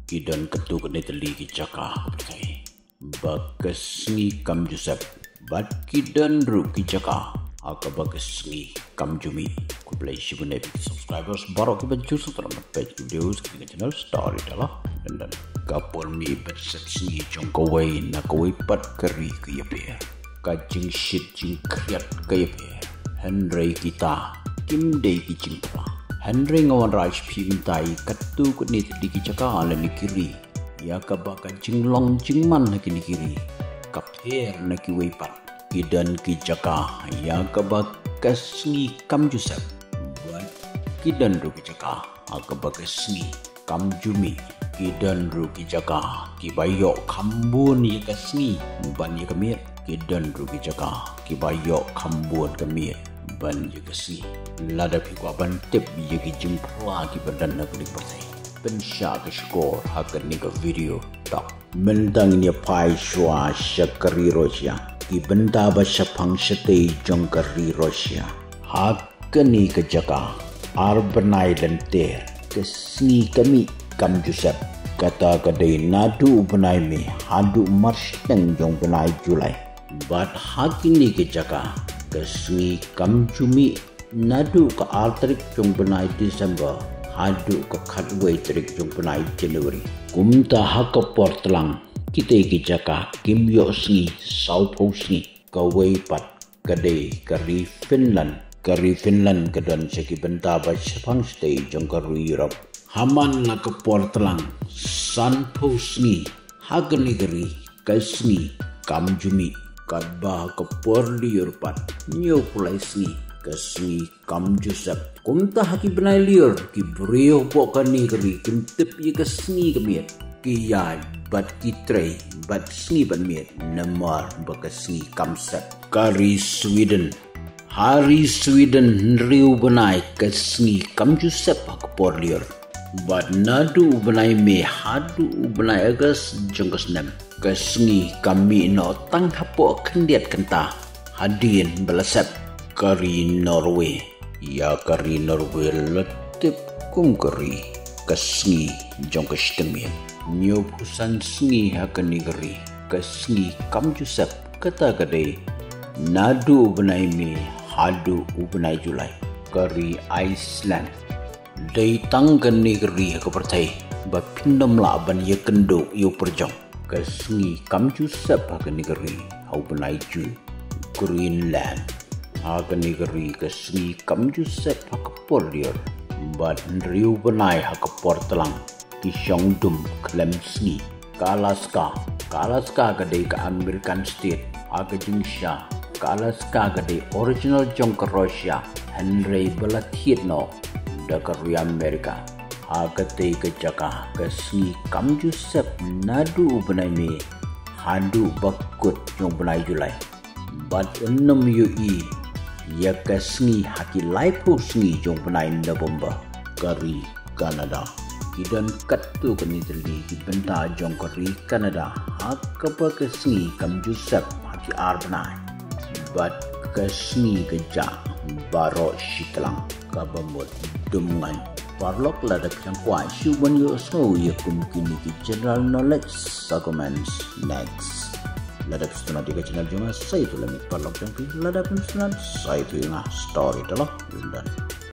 Kidan ketu kene teli ki caka percaya. Bakas ngi kam Joseph. Bat kidan ru ki caka. Aka bakas ngi kam Jumi. Ku play shibune subscribers baru ki baju setelah page videos ki channel story dalah. Dan kapol mi berset ngi jong kawai na kawai pat kari ki yape. Kajing shit jing kriat ki yape. Henry kita kim day ki cingpa. Henry ngawan raj pintai katu kuni di caka ala ni kiri. Ya kabaka jinglong jingman na kini kiri. Kapher na kiwaipat. Kidan ki caka. Ya kabaka sngi kam Joseph. Buat kidan ru ki caka. Akabaka sngi kam Jumi. Kidan ru ki caka. Kibayok kambun ya kasngi. Ban ya kamir. Kidan ru ki caka. Kibayok kambun kamir. Ban juga si lada pikwa ban tip yagi jempla ki badan nak dipercaya pensya ke skor hakan ni ke video tak mentang ni pai shwa shakari Russia ki benda ba shapang shate jongkari Russia hakan ni ke jaka arbanai lenter ke sni kami kam Joseph kata kadai nadu benai me hadu march teng jong benai Julai bat hakin ni ke jaka kesni kam Jumi nadu ke altrik jong benai Desember hadu ke khatway trik jong benai Januari kumta haka portlang kita ki jaka kim yo sngi south sngi kawai pat kadai kari Finland kadan seki benta ba sepang stay jong kari Europe haman la ke portlang san sngi hagni gari kasni kam Jumi kadba ke porli urpat nyo pulai sni kasni kam Joseph kumta haki benai liur ki brio pokani keri kintip ye kasni kemiet ki yai bat ki trei bat sni ban miet namar bakasni kam Sep kari Sweden hari Sweden riu benai kasni kam Joseph hak porliur bat nadu benai me hadu benai agas jengkas nem kasngi kami no tang hapo kendiat kenta hadin belasep kari Norway ya kari Norway letip kum kari kasngi jong kastemien nyo pusan sngi hakani kari kasngi kam Joseph kata kadai nadu benai me hadu benai Julai kari Iceland dai tangkan ni kari kepercayai bapindam la ban ye kendo yo perjong kasngi kam Joseph hakan negeri hau benai ju Greenland hakan negeri kasngi kam Joseph hak porlier bat riu benai hak portlang ki Shongdum Klemsni Alaska kadai ke American State haga jingsha Alaska kadai original jong ke Russia Henry Balathit no dakar Amerika Hakate ke jaka kasni kam Joseph nadu benai me hadu bakut jong benai Julai bat 6 UI ya kasni haki laipu sni jong benai November kari Canada kidan katu kani teli ki benta jong kari Canada hakapa kasni kam Joseph haki arbenai bat kasni keja baro shitlang kabamut dumungan Parlok lada kisang kuai syuban yo so ya kumkini ki general knowledge segments next. Lada kisah di channel juga saya tu lemit parlok jangki lada kisah saya tu yang story telah.